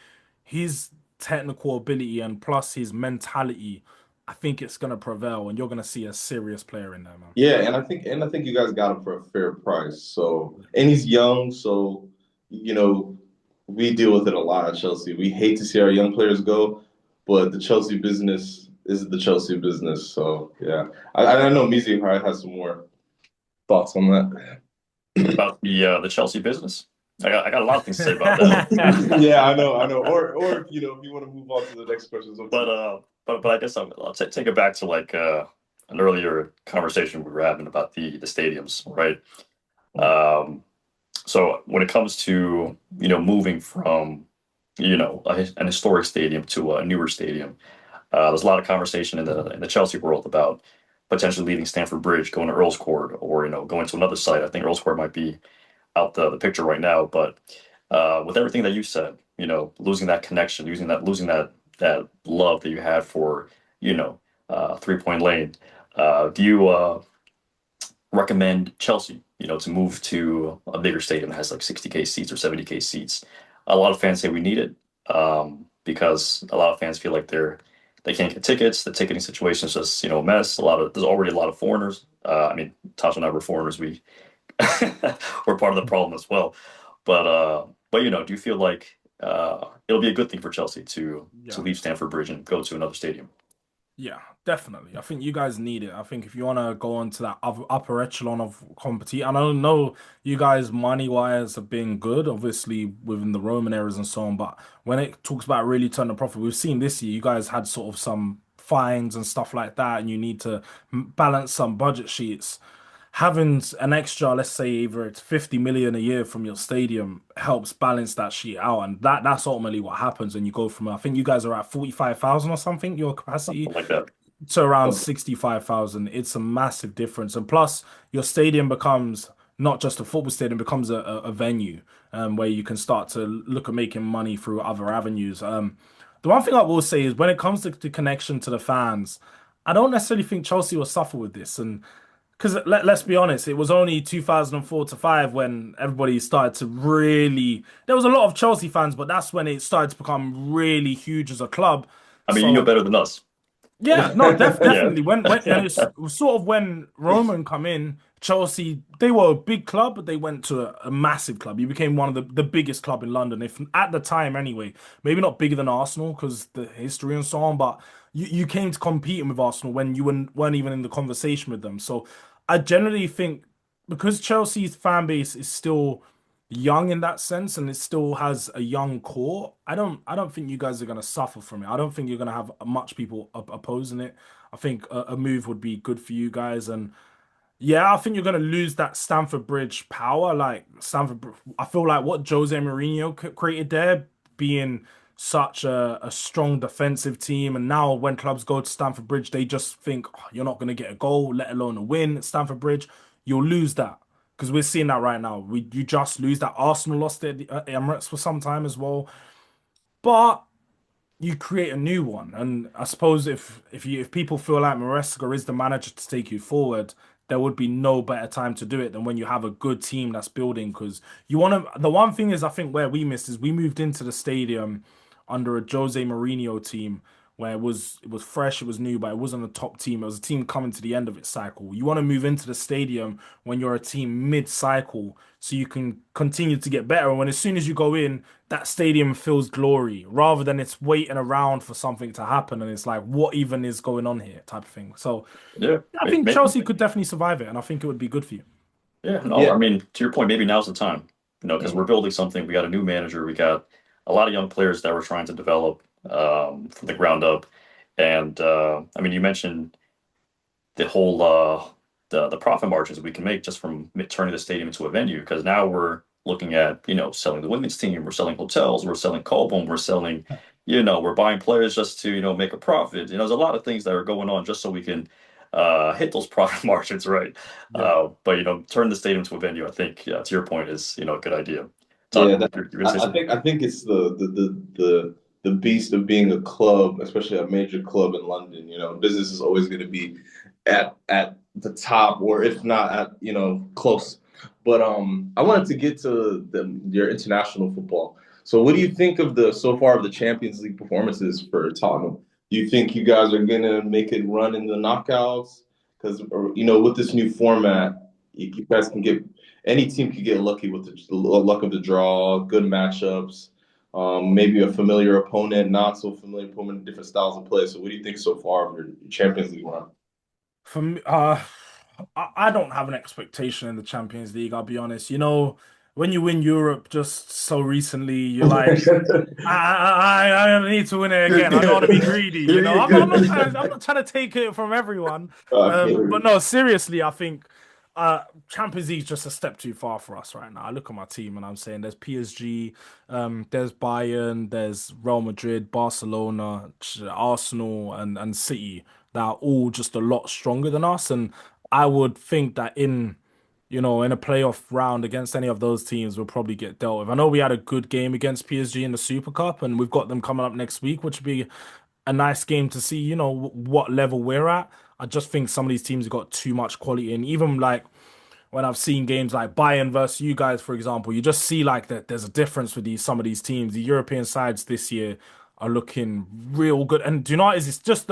his technical ability and plus his mentality, I think it's gonna prevail, and you're gonna see a serious player in there, man. Yeah, and I think you guys got him for a fair price. So, and he's young, so you know, we deal with it a lot at Chelsea. We hate to see our young players go, but the Chelsea business is the Chelsea business. So, yeah. I know Mizi probably has some more thoughts on that. About the Chelsea business. I got a lot of things to say about that. Yeah, I know. Or if if you want to move on to the next question, it's up to But you. I guess I'll take it back to like an earlier conversation we were having about the stadiums, right? Um, so when it comes to moving from an historic stadium to a newer stadium, there's a lot of conversation in the Chelsea world about potentially leaving Stamford Bridge, going to Earl's Court, or going to another site. I think Earl's Court might be out the picture right now, but with everything that you said, losing that connection, losing that love that you had for 3 Point Lane, do you recommend Chelsea, to move to a bigger stadium that has like 60K seats or 70K seats? A lot of fans say we need it because a lot of fans feel like they can't get tickets. The ticketing situation is just a mess. There's already a lot of foreigners. I mean, Tasha and I were foreigners. We're part of the problem as well. But do you feel like it'll be a good thing for Chelsea to Yeah. leave Stamford Bridge and go to another stadium? Yeah, definitely. I think you guys need it. I think if you want to go on to that upper echelon of competition, and I don't know you guys money wise have been good, obviously within the Roman eras and so on. But when it talks about really turning a profit, we've seen this year you guys had sort of some fines and stuff like that, and you need to balance some budget sheets. having an extra, let's say either it's 50 million a year from your stadium helps balance that sheet out. And that's ultimately what happens when you go from, I think you guys are at 45,000 or something, your capacity, something like that. to around 65,000. It's a massive difference. And plus, your stadium becomes not just a football stadium, it becomes a venue where you can start to look at making money through other avenues. The one thing I will say is when it comes to the connection to the fans, I don't necessarily think Chelsea will suffer with this. And because let's be honest, it was only 2004 to 5 when everybody started to really. There was a lot of Chelsea fans, but that's when it started to become really huge as a club. I mean, you know So better than us. yeah, no, Yeah. definitely. When and it's sort of when Roman come in, Chelsea they were a big club, but they went to a massive club. You became one of the biggest club in London, if at the time anyway. Maybe not bigger than Arsenal because the history and so on, but you came to competing with Arsenal when you weren't even in the conversation with them. So I generally think because Chelsea's fan base is still young in that sense and it still has a young core. I don't think you guys are going to suffer from it. I don't think you're going to have much people opposing it. I think a move would be good for you guys and yeah, I think you're going to lose that Stamford Bridge power. Like I feel like what Jose Mourinho created there, being such a strong defensive team, and now when clubs go to Stamford Bridge, they just think "Oh, you're not going to get a goal, let alone a win at Stamford Bridge. You'll lose that because we're seeing that right now. You just lose that. Arsenal lost it at the Emirates for some time as well, but you create a new one. And I suppose if people feel like Maresca is the manager to take you forward, there would be no better time to do it than when you have a good team that's building. Because you want to. The one thing is, I think where we missed is we moved into the stadium under a Jose Mourinho team where it was fresh, it was new, but it wasn't a top team. It was a team coming to the end of its cycle. You want to move into the stadium when you're a team mid-cycle so you can continue to get better. And when as soon as you go in, that stadium feels glory rather than it's waiting around for something to happen and it's like, what even is going on here type of thing. So Yeah. I think Chelsea could definitely survive it, and I think it would be good for you. Yeah. No, Yeah. I mean, to your point, maybe now's the time, because we're Mhm. building something. We got a new manager. We got a lot of young players that we're trying to develop from the ground up. And I mean, you mentioned the whole the profit margins we can make just from turning the stadium into a venue because now we're looking at selling the women's team, we're selling hotels, we're selling Colbum, we're selling we're buying players just to make a profit. There's a lot of things that are going on just so we can hit those profit margins, right? Yeah. But turn the stadium to a venue, I think, to your point, is a good idea. Yeah, Todd, you're gonna say I something? think it's the beast of being a club, especially a major club in London. Business is always going to be at the top, or if not at close. But I wanted to get to your international football. So, what do you think of the so far of the Champions League performances for Tottenham? Do you think you guys are going to make it run in the knockouts? Because with this new format, you guys can get any team could get lucky with the luck of the draw, good matchups, maybe a familiar opponent, not so familiar opponent, different styles of play. So, what do you think so far of your Champions League run? For me, I don't have an expectation in the Champions League, I'll be honest. When you win Europe just so recently, you're like, I need to win it again. I don't want to be greedy, Here I'm not you trying go. I'm not trying to take it from everyone. Okay. But no, seriously, I think Champions League is just a step too far for us right now. I look at my team and I'm saying there's PSG, there's Bayern, there's Real Madrid, Barcelona, Arsenal, and City that are all just a lot stronger than us. And I would think that in a playoff round against any of those teams, we'll probably get dealt with. I know we had a good game against PSG in the Super Cup, and we've got them coming up next week, which would be a nice game to see, what level we're at. I just think some of these teams have got too much quality, and even like when I've seen games like Bayern versus you guys, for example, you just see like that there's a difference with some of these teams. The European sides this year are looking real good, and do you know what is it's just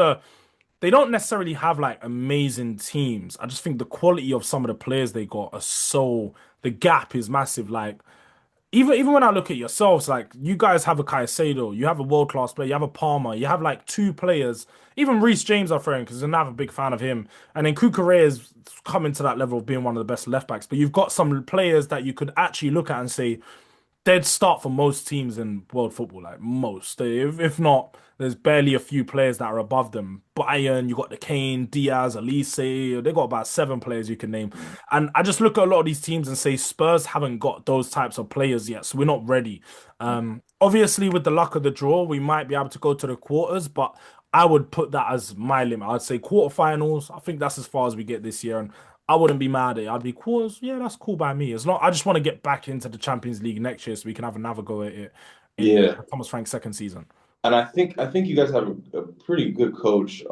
they don't necessarily have like amazing teams. I just think the quality of some of the players they got are the gap is massive. Like even when I look at yourselves, like you guys have a Caicedo, you have a world class player, you have a Palmer, you have like two players. Even Reece James, I'm throwing because I'm not a big fan of him. And then Cucurella is coming to that level of being one of the best left backs. But you've got some players that you could actually look at and say dead start for most teams in world football, like most. If not, there's barely a few players that are above them. Bayern, you got the Kane, Diaz, Elise. They got about seven players you can name. And I just look at a lot of these teams and say Spurs haven't got those types of players yet, so we're not ready. Obviously, with the luck of the draw, we might be able to go to the quarters, but I would put that as my limit. I'd say quarterfinals. I think that's as far as we get this year, and I wouldn't be mad at it. I'd be quarters. Yeah, that's cool by me. As long I just want to get back into the Champions League next year so we can have another go at it in Yeah, Thomas Frank's second season. and I think you guys have a pretty good coach.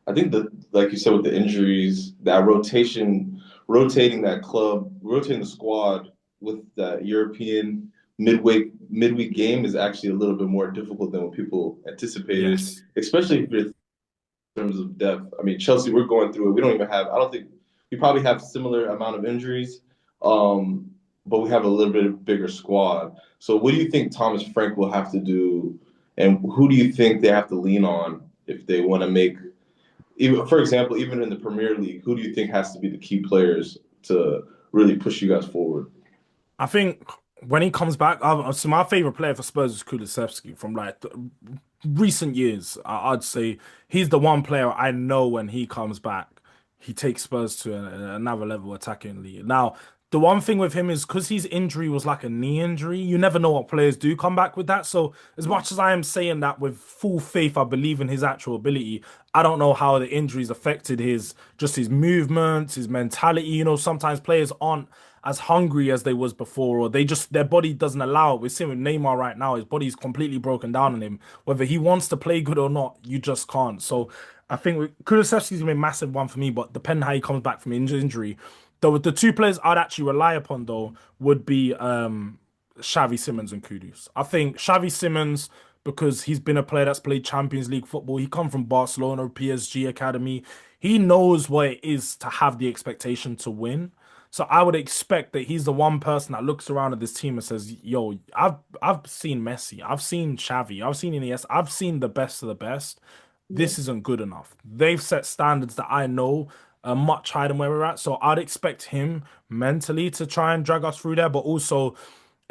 I think that, like you said, with the injuries, that rotating the squad with that European midweek game is actually a little bit more difficult than what people anticipated, Yes. especially if you're in terms of depth. I mean, Chelsea, we're going through it. We don't even have. I don't think we probably have similar amount of injuries, um, but we have a little bit bigger squad. So, what do you think Thomas Frank will have to do, and who do you think they have to lean on if they want to make, even for example, even in the Premier League, who do you think has to be the key players to really push you guys forward? I think when he comes back, so my favorite player for Spurs is Kulusevski from like recent years. I'd say he's the one player I know when he comes back, he takes Spurs to another level attackingly. Now, the one thing with him is because his injury was like a knee injury, you never know what players do come back with that. So, as much as I am saying that with full faith, I believe in his actual ability. I don't know how the injuries affected his movements, his mentality. Sometimes players aren't as hungry as they was before, or their body doesn't allow it. We're seeing with Neymar right now, his body's completely broken down on him. Whether he wants to play good or not, you just can't. So I think Kulusevski's gonna be a massive one for me, but depending how he comes back from injury, the two players I'd actually rely upon though would be Xavi Simons and Kudus. I think Xavi Simons, because he's been a player that's played Champions League football. He come from Barcelona, PSG academy. He knows what it is to have the expectation to win. So I would expect that he's the one person that looks around at this team and says, "Yo, I've seen Messi, I've seen Xavi, I've seen Iniesta, I've seen the best of the best. Yeah. This isn't good enough. They've set standards that I know are much higher than where we're at. So I'd expect him mentally to try and drag us through there, but also,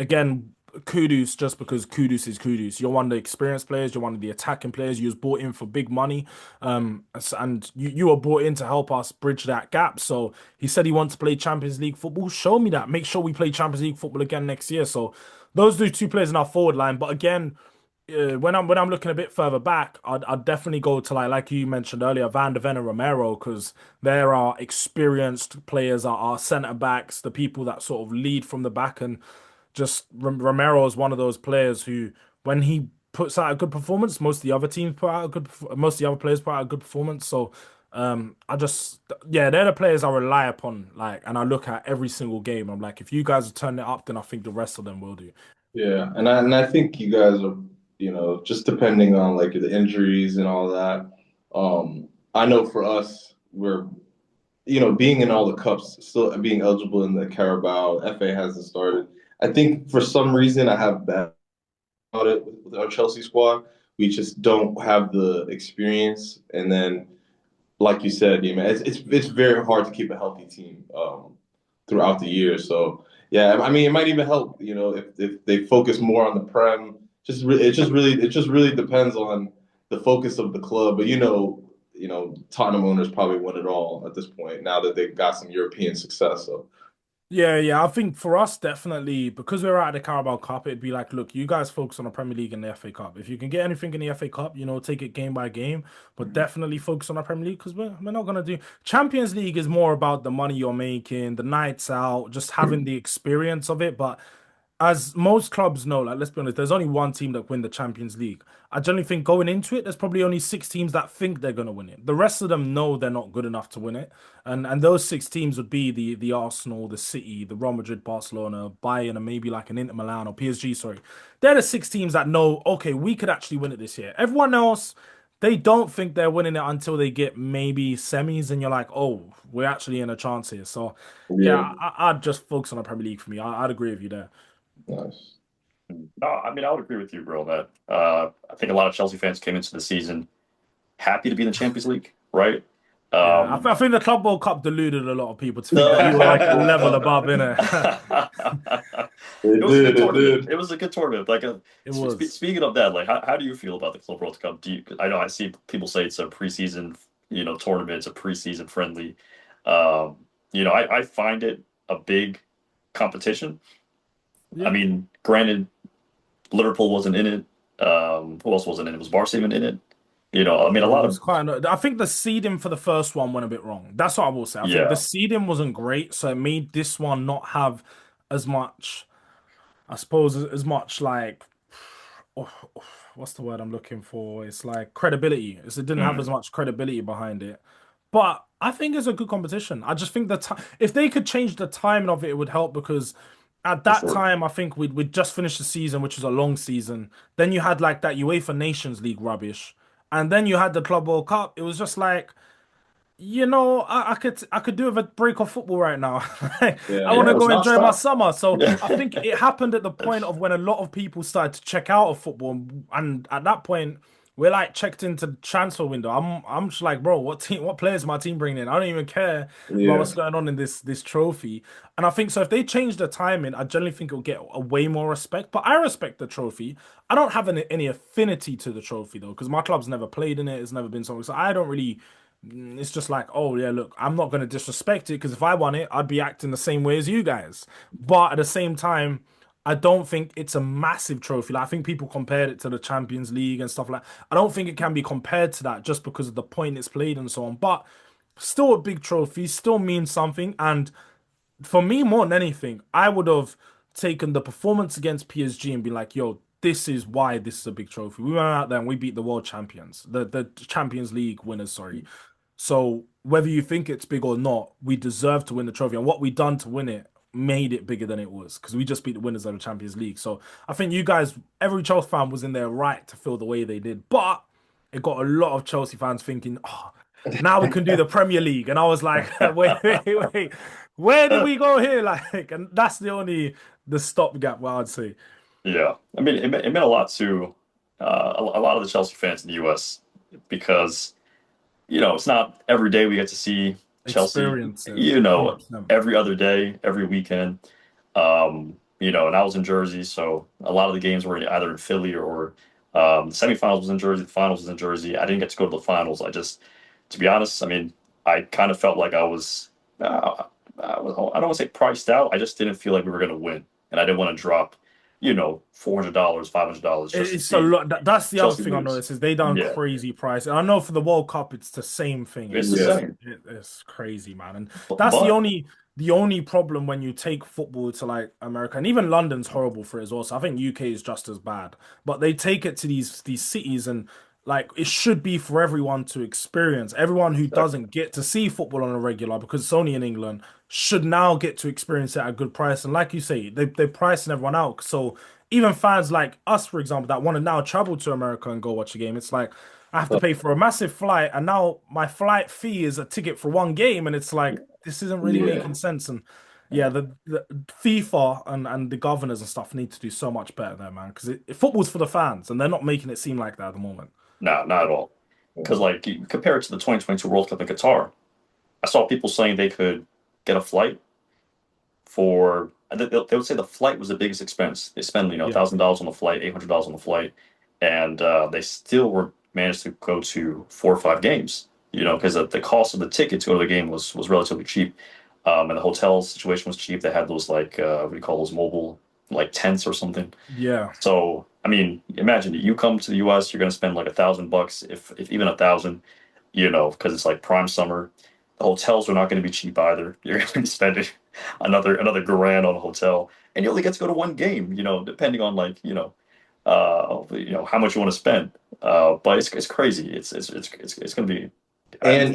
again, Kudus just because Kudus is Kudus. You're one of the experienced players. You're one of the attacking players. You was brought in for big money, and you were brought in to help us bridge that gap. So he said he wants to play Champions League football. Show me that. Make sure we play Champions League football again next year. So those are the two players in our forward line. But again, when I'm looking a bit further back, I'd definitely go to like you mentioned earlier, Vandeven and Romero, because there are experienced players, are centre backs, the people that sort of lead from the back, and just Romero is one of those players who, when he puts out a good performance, most of the other players put out a good performance. So, yeah, they're the players I rely upon, like, and I look at every single game. I'm like, if you guys are turning it up, then I think the rest of them will do. Yeah, and I think you guys are, just depending on like the injuries and all that. I know for us, we're, being in all the cups, still being eligible in the Carabao, FA hasn't started. I think for some reason I have bad about it with our Chelsea squad. We just don't have the experience, and then like you said, yeah, man, it's very hard to keep a healthy team throughout the year. So yeah, I mean, it might even help, if they focus more on the prem. It just really depends on the focus of the club. But Tottenham owners probably won it all at this point now that they've got some European success. So Yeah, yeah. I think for us, definitely, because we're out of the Carabao Cup, it'd be like, look, you guys focus on the Premier League and the FA Cup. If you can get anything in the FA Cup, take it game by game, but definitely focus on the Premier League because we're not going to do. Champions League is more about the money you're making, the nights out, just having the experience of it. But as most clubs know, like let's be honest, there's only one team that win the Champions League. I generally think going into it, there's probably only six teams that think they're gonna win it. The rest of them know they're not good enough to win it. And those six teams would be the Arsenal, the City, the Real Madrid, Barcelona, Bayern, and maybe like an Inter Milan or PSG, sorry. They're the six teams that know, okay, we could actually win it this year. Everyone else, they don't think they're winning it until they get maybe semis, and you're like, oh, we're actually in a chance here. So yeah, yeah, I'd just focus on the Premier League for me. I'd agree with you there. nice. No, I mean, I would agree with you, bro, that I think a lot of Chelsea fans came into the season happy to be in the Champions League, right? Yeah, Um, I think the Club World Cup deluded a lot of people to think that you were like a level It above, innit? It was a good did, it tournament. did. It was a good tournament. Like, It was. speaking of that, like, how do you feel about the Club World Cup? I know I see people say it's a preseason, tournament. It's a preseason friendly. Um, I find it a big competition. I Yeah. mean, granted, Liverpool wasn't in it. Who else wasn't in it? Was Barca even in it? I mean, a It lot was of quite. I think the seeding for the first one went a bit wrong. That's what I will say. I think the yeah. seeding wasn't great, so it made this one not have as much. I suppose as much like oh, what's the word I'm looking for? It's like credibility. It didn't have as Mm, much credibility behind it. But I think it's a good competition. I just think the time, if they could change the timing of it, it would help because at for that sure. time, I think we'd just finished the season, which was a long season. Then you had like that UEFA Nations League rubbish, and then you had the Club World Cup. It was just like I could do with a break of football right now. I Yeah, want Yeah, to it was go enjoy my nonstop. summer. So Yeah. I think it happened at the point of when a lot of people started to check out of football, and at that point, we're like checked into the transfer window. I'm just like, bro, what players is my team bringing in? I don't even care about yeah. what's going on in this trophy. And I think so. If they change the timing, I generally think it'll get a way more respect. But I respect the trophy. I don't have any affinity to the trophy though, because my club's never played in it. It's never been something. So I don't really. It's just like, oh yeah, look, I'm not going to disrespect it because if I won it, I'd be acting the same way as you guys. But at the same time, I don't think it's a massive trophy. Like, I think people compared it to the Champions League and stuff like. I don't think it can be compared to that just because of the point it's played and so on. But still a big trophy, still means something. And for me, more than anything, I would have taken the performance against PSG and be like, yo, this is why this is a big trophy. We went out there and we beat the world champions, the Champions League winners, sorry. So whether you think it's big or not, we deserve to win the trophy. And what we done to win it made it bigger than it was because we just beat the winners of the Champions League. So I think you guys, every Chelsea fan was in their right to feel the way they did. But it got a lot of Chelsea fans thinking, oh, now we can do the Premier League. And I was like, wait. Where did we go here? Like, and that's the stopgap, what I'd say. Yeah, I mean, it meant a lot to a lot of the Chelsea fans in the U.S. because it's not every day we get to see Chelsea. Experiences, 100%. Every other day, every weekend. And I was in Jersey, so a lot of the games were either in Philly or the semifinals was in Jersey, the finals was in Jersey. I didn't get to go to the finals. To be honest, I mean, I kind of felt like I don't want to say priced out. I just didn't feel like we were going to win, and I didn't want to drop, $400, $500 just to It's a see lot. That's the other Chelsea thing I lose. noticed is they done Yeah, crazy price. And I know for the World Cup, it's the same thing. it's the Yeah. same. It's crazy, man. And that's the But only problem when you take football to like America and even London's horrible for it as well. So I think UK is just as bad. But they take it to these cities and like it should be for everyone to experience. Everyone who exactly. doesn't get to see football on a regular because it's only in England should now get to experience it at a good price. And like you say, they're pricing everyone out. So even fans like us, for example, that want to now travel to America and go watch a game, it's like I have to pay for a massive flight, and now my flight fee is a ticket for one game, and it's like this isn't really Yeah. making sense. And yeah, the FIFA and the governors and stuff need to do so much better there, man. Because football's for the fans, and they're not making it seem like that at the moment. No, not at all. Because like you compare it to the 2022 World Cup in Qatar, I saw people saying they could get a flight for. They would say the flight was the biggest expense. They spend Yeah, $1,000 on the flight, $800 on the flight, and they still were managed to go to 4 or 5 games. Because the cost of the ticket to go to the game was relatively cheap, and the hotel situation was cheap. They had those like what do you call those mobile like tents or something. yeah. So, I mean, imagine you come to the US, you're going to spend like $1,000, if even 1,000, because it's like prime summer. The hotels are not going to be cheap either. You're going to be spending another grand on a hotel, and you only get to go to one game. Depending on like how much you want to spend. But it's crazy. It's going to be. Just And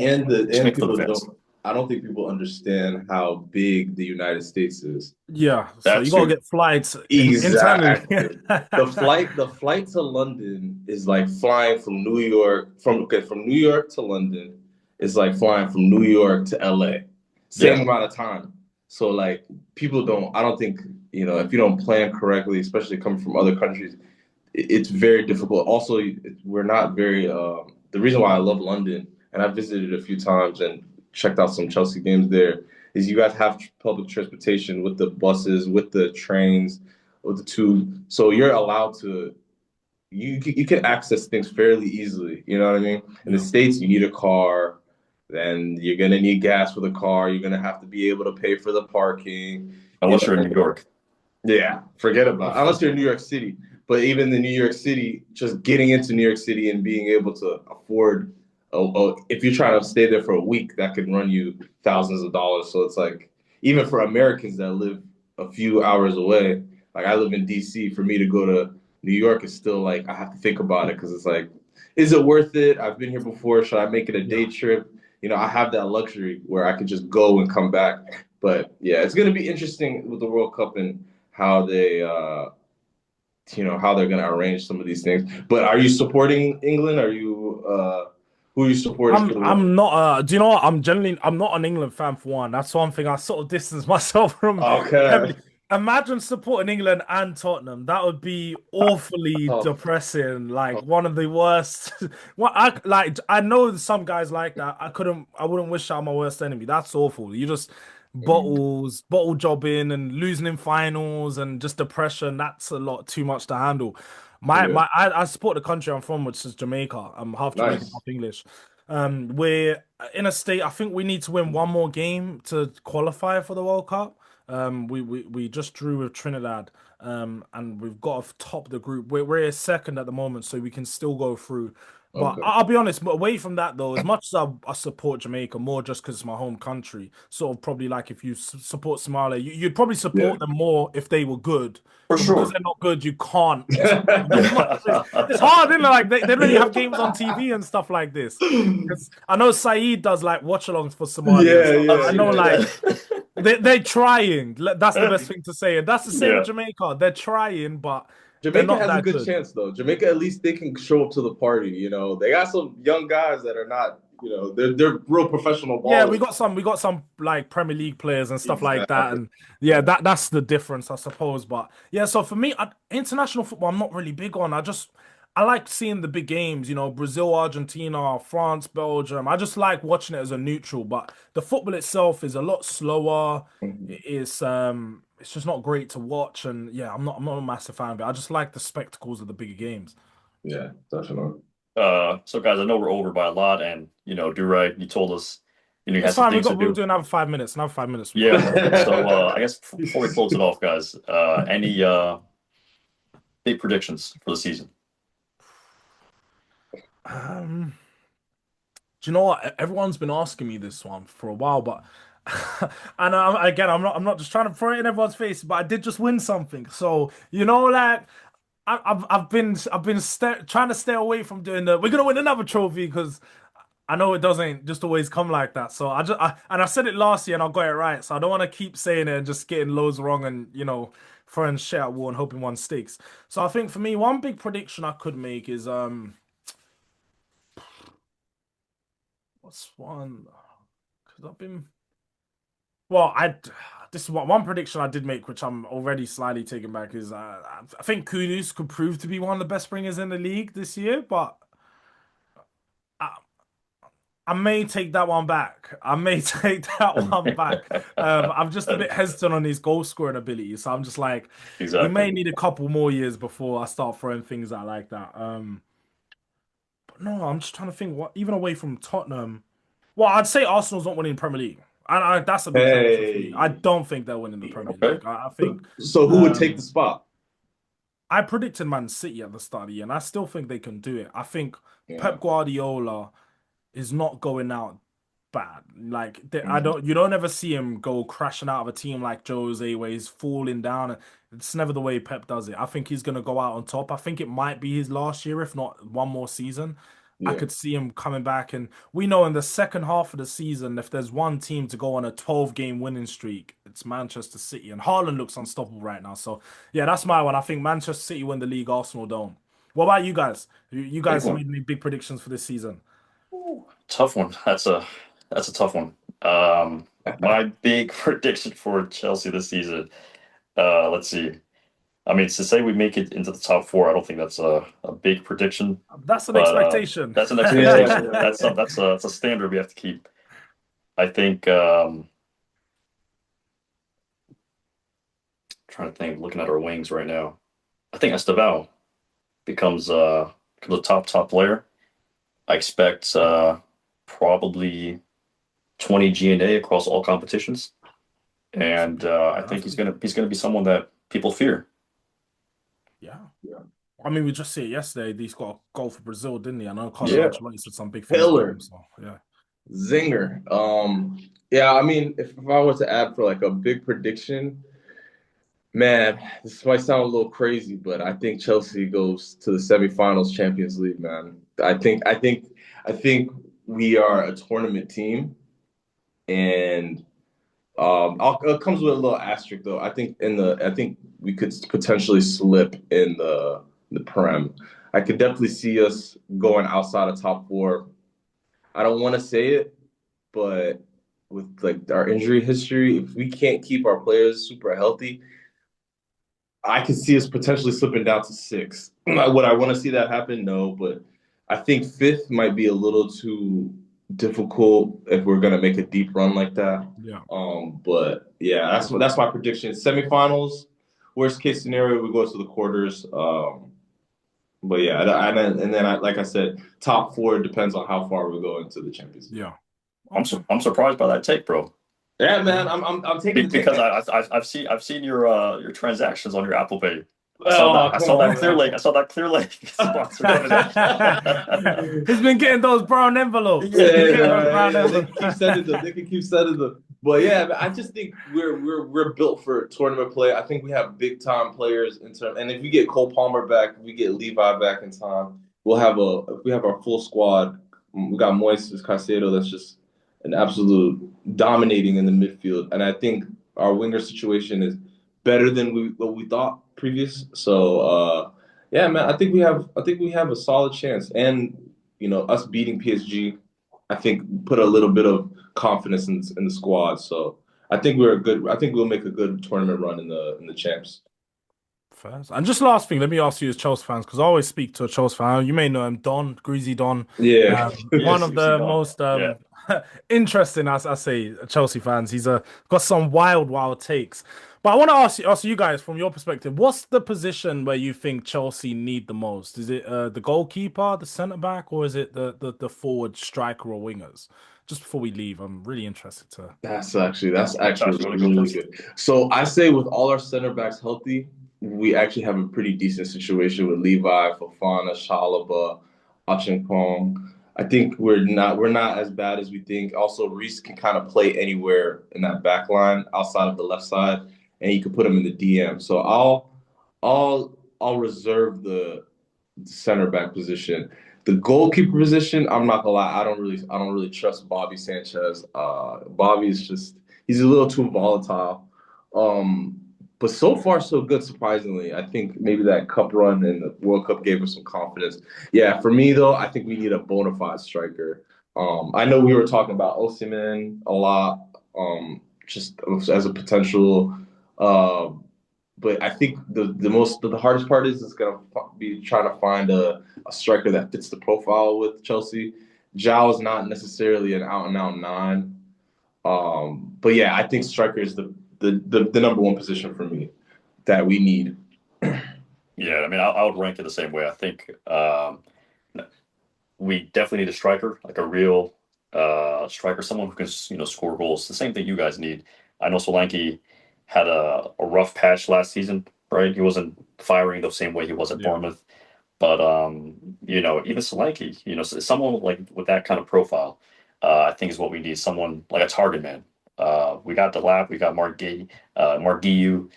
make for the people fans. don't. I don't think people understand how big the United States is. Yeah, so That you gotta too. get flights internally. Exactly. The flight to London is like flying from New York from New York to London is like flying from New York to LA. Same Yeah. amount of time. So like people don't I don't think, if you don't plan correctly, especially coming from other countries, it's very difficult. Also, we're not very the reason why I love London and I visited a few times and checked out some Chelsea games there, is you guys have public transportation with the buses, with the trains, with the tube. So you're allowed to you can access things fairly easily. You know what I mean? In the Yeah. States, you need a car, then you're gonna need gas for the car. You're gonna have to be able to pay for the parking. You Unless you're in know, New York. yeah, forget about it. Unless you're in New York City. But even in New York City, just getting into New York City and being able to afford, if you're trying to stay there for a week, that could run you thousands of dollars. So it's like, even for Americans that live a few hours away, like I live in DC, for me to go to New York is still like, I have to think about it because it's like, is it worth it? I've been here before. Should I make it a day Yeah. trip? I have that luxury where I could just go and come back. But yeah, it's going to be interesting with the World Cup and how how they're going to arrange some of these things. But are you supporting England? Who are you supporting for the World I'm not do you know what? I'm not an England fan for one. That's one thing I sort of distance myself from Cup? Okay. heavily. Imagine supporting England and Tottenham. That would be awfully Oh, depressing. Like one of the worst. What I like I know some guys like that. I wouldn't wish that on my worst enemy. That's awful. You just bottle jobbing and losing in finals and just depression. That's a lot too much to handle. yeah. I support the country I'm from, which is Jamaica. I'm half Jamaican, Nice. half English. We're in a state. I think we need to win one more game to qualify for the World Cup. We just drew with Trinidad, and we've got to top the group. We're second at the moment, so we can still go through. But Okay. I'll be honest, but away from that though, as much as I support Jamaica more just because it's my home country, sort of probably like if you support Somalia, you'd probably Yeah. support them more if they were good. For But because sure. they're not good, you can't support them as much. It's Yeah. hard, isn't it? Like they don't really have games on TV and stuff like this. 'Cause I know Saeed does like watch-alongs for Somalia and Yeah, stuff. yeah, I know yeah. like they're trying. That's the best thing to say. And that's the same with Yeah. Jamaica. They're trying, but they're Jamaica not has a that good good. chance though. Jamaica, at least they can show up to the party. They got some young guys that are not. They're real professional Yeah, ballers. we got some like Premier League players and stuff like that, Exactly. and yeah, that's the difference, I suppose. But yeah, so for me, international football, I'm not really big on. I like seeing the big games, Brazil, Argentina, France, Belgium. I just like watching it as a neutral. But the football itself is a lot slower. Mhm. It's just not great to watch, and yeah, I'm not a massive fan of it. I just like the spectacles of the bigger games. Yeah, definitely. So guys, I know we're over by a lot, and Durag, you told us, you It's had some fine. things to We'll do do. another 5 minutes. Another 5 minutes, we got Yeah. it. So I guess before we close it off, guys, any big predictions for the season? Um, do you know what? Everyone's been asking me this one for a while, but and again, I'm not just trying to throw it in everyone's face, but I did just win something. So like I've been trying to stay away from doing the we're gonna win another trophy because I know it doesn't just always come like that. So and I said it last year and I got it right. So I don't want to keep saying it and just getting loads wrong and throwing shit at wall and hoping one sticks. So I think for me, one big prediction I could make is what's one? Because I've been well, I this is one prediction I did make, which I'm already slightly taken back, is I think Kudus could prove to be one of the best springers in the league this year, but I, I may take that one back. I may take that one back. I'm just a bit hesitant on his goal scoring ability, so I'm just like, we Exactly. may need a couple more years before I start throwing things out like that. But no, I'm just trying to think what even away from Tottenham. Well, I'd say Arsenal's not winning Premier League. And that's a big prediction for me. I Hey. don't think they're winning the Premier Okay. League. I think So who would take the um, spot? I predicted Man City at the start of the year, and I still think they can do it. I think Yeah. Pep Guardiola is not going out bad. Like Mhm. you don't ever see him go crashing out of a team like Jose where he's falling down. It's never the way Pep does it. I think he's gonna go out on top. I think it might be his last year, if not one more season. I Yeah. could see him coming back, and we know in the second half of the season, if there's one team to go on a 12-game winning streak, it's Manchester City, and Haaland looks unstoppable right now. So yeah, that's my one. I think Manchester City win the league, Arsenal don't. What about you guys? You Big guys one. made any big predictions for this season? Tough one. That's a tough one. My big prediction for Chelsea this season. Let's see. I mean, to say we make it into the top four, I don't think that's a big prediction, That's an but expectation. that's an Yeah, expectation. That's a standard we have to keep. I think trying to think, looking at our wings right now. I think Estevao becomes a top player. I expect probably 20 GNA across all competitions, and I Yeah, think that's he's gonna be someone that people fear. yeah. yeah, I mean, we just see it yesterday. He's got a goal for Brazil, didn't he? I know Carlo Yeah, Ancelotti said some big things about him. pillar. So yeah, Zinger. Yeah, I mean, if I was to add for like a big prediction, man, this might sound a little crazy, but I think Chelsea goes to the semifinals Champions League, man. I think we are a tournament team, and it comes with a little asterisk though. I think we could potentially slip in the Prem. I could definitely see us going outside of top four. I don't want to say it, but with like our injury history, if we can't keep our players super healthy, I could see us potentially slipping down to six. Would I want to see that happen? No, but I think fifth might be a little too difficult if we're gonna make a deep run like that. yeah. But yeah, that's my prediction. Semifinals, worst case scenario, we go to the quarters. But yeah, and then like I said, top four depends on how far we go into the Champions League. Yeah. I'm Okay. I'm surprised by that take, bro. Yeah, man, Yeah. I'm taking the take. Because I've seen your transactions on your Apple Pay. Oh, I come saw that on, Clear man. Lake. I saw that Clear Lake sponsor coming in. He's been getting those brown envelopes. He's been Yeah, getting those man, brown yeah, they envelopes. can keep sending them. They can keep sending them. But yeah, man, I just think we're built for tournament play. I think we have big time players in term, and if we get Cole Palmer back, we get Levi back in time. If we have our full squad. We got Moises Caicedo that's just an absolute dominating in the midfield, and I think our winger situation is better than what we thought previous. So yeah, man, I think we have a solid chance, and us beating PSG, I think put a little bit of confidence in the squad. So I think we're a good. I think we'll make a good tournament run in the champs. First. And just last thing, let me ask you as Chelsea fans, because I always speak to a Chelsea fan. You may know him, Don, Greasy Don. Yeah. One Yes, of you see the Don. most Yeah. interesting, as I say, Chelsea fans. He's got some wild takes. But I want to ask you guys from your perspective, what's the position where you think Chelsea need the most? Is it the goalkeeper, the centre back, or is it the forward striker or wingers? Just before we leave, I'm really interested to. That's actually Josh, you want to go really first? good. So I say with all our center backs healthy, we actually have a pretty decent situation with Levi, Fofana, Chalaba, Achimpong. I think we're not as bad as we think. Also, Reese can kind of play anywhere in that back line outside of the left side, and you can put him in the DM. So I'll reserve the center back position. The goalkeeper position, I'm not gonna lie, I don't really trust Bobby Sanchez. Bobby's just he's a little too volatile. Um, but so far so good, surprisingly. I think maybe that cup run in the World Cup gave us some confidence. Yeah, for me though, I think we need a bona fide striker. I know we were talking about Osimhen a lot, just as a potential uh, but I think the hardest part is gonna be trying to find a striker that fits the profile with Chelsea. Zhao is not necessarily an out and out nine, but yeah, I think striker is the number one position for me that we need. Yeah, I mean, I would rank it the same way. I think we definitely need a striker, like a real striker, someone who can score goals. The same thing you guys need. I know Solanke had a rough patch last season, right? He wasn't firing the same way he was at Yeah. Bournemouth. But even Solanke, someone with that kind of profile, I think is what we need. Someone like a target man. We got Delap, we got Mark Guiu,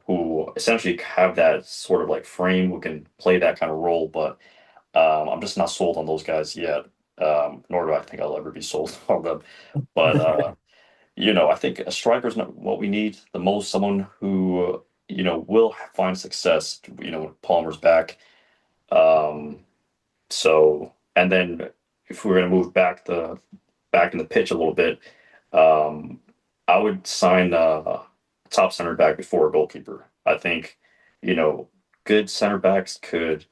who essentially have that sort of like frame who can play that kind of role. But I'm just not sold on those guys yet. Nor do I think I'll ever be sold on them. But I think a striker is not what we need the most. Someone who will find success. When Palmer's back. Um, and then if we're going to move back in the pitch a little bit, um, I would sign top center back before a goalkeeper. I think you know, good center backs could,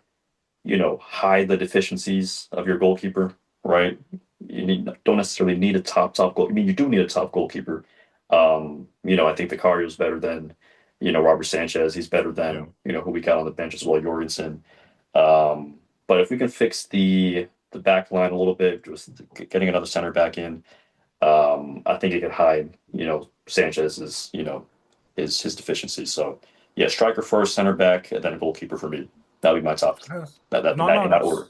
hide the deficiencies of your goalkeeper, right? Don't necessarily need a top goal. I mean, you do need a top goalkeeper. I think Vicario is better than, Robert Sanchez. He's better Yeah. than, who we got on the bench as well, Jorgensen. Um, but if we can fix the back line a little bit, just getting another center back in, I think it could hide, Sanchez's, his deficiencies. So yeah, striker first, center back, and then a goalkeeper for me. That would be my top. Yes. That No, no, in that order.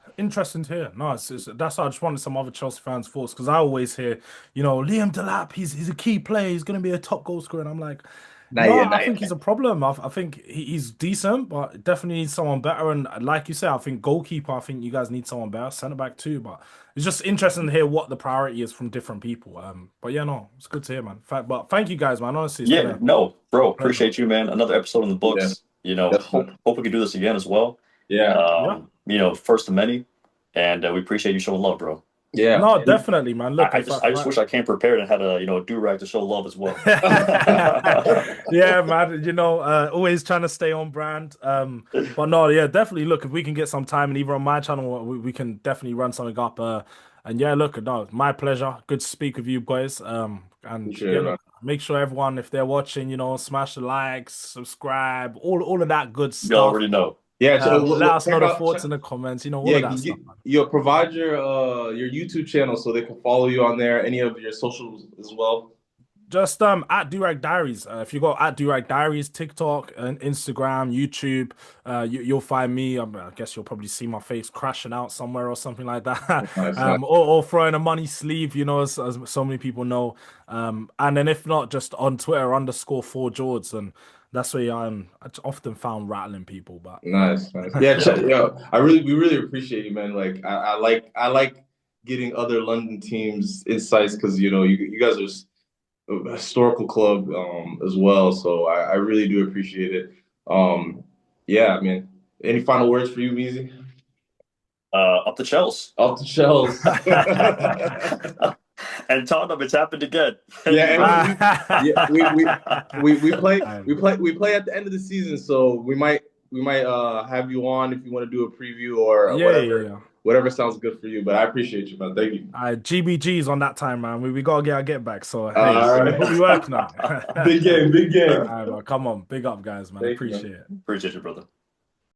that's interesting to hear. No, that's why I just wanted some other Chelsea fans' thoughts because I always hear, Liam Delap, he's a key player, he's going to be a top goal scorer. And I'm like, Not no, yet, I not think yet. he's a problem. I think he's decent, but definitely needs someone better. And like you said, I think goalkeeper, I think you guys need someone better, centre back too. But it's just interesting to hear what the priority is from different people. But yeah, no, it's good to hear, man. But thank you guys, man. Honestly, it's been Yeah, a no, bro, pleasure. appreciate you, man. Another episode in the Yeah, books. definitely. Hope we can do this again as well. Yeah, Yeah. First of many, and we appreciate you showing love, bro. yeah. No, definitely, man. Look, if I just wish I came prepared and had a do-rag to show love as well. Yeah, man. Always trying to stay on brand. But no, yeah, definitely. Look, if we can get some time, and either on my channel, or we can definitely run something up. And yeah, look, no, my pleasure. Good to speak with you guys. And Appreciate yeah, it, man. look, make sure everyone, if they're watching, smash the likes, subscribe, all of that good You stuff. already know. Yeah, Let us know check the out. thoughts in the comments. All Yeah, of that stuff, man. provide your YouTube channel so they can follow you on there. Any of your socials as well. Just at Durag Diaries. If you go at Durag Diaries, TikTok and Instagram, YouTube, you'll find me. I guess you'll probably see my face crashing out somewhere or something like that. Nice, nice. Or throwing a money sleeve, as so many people know. And then if not, just on Twitter _4Jords, and that's where I'm often found rattling people. But Nice, nice. Yeah. Yeah. We really appreciate you, man. Like, I like getting other London teams insights because you guys are a historical club as well. So I really do appreciate it. Yeah, man. Any final words for you, Meezy? Up the Chels. Off the shelves. And Tottenham, it's happened again. Yeah, yeah, we play I- we play at the end of the season, so we might have you on if you want to do a preview or yeah, yeah, yeah. whatever sounds good for you. But I appreciate you, man. Thank you. GBG's on that time, man. We gotta get our get back. So hey, All we working on right. it. Big game, big game. All right, well, come on, big up, guys, man. Thank you, man. Appreciate it. Appreciate you, brother.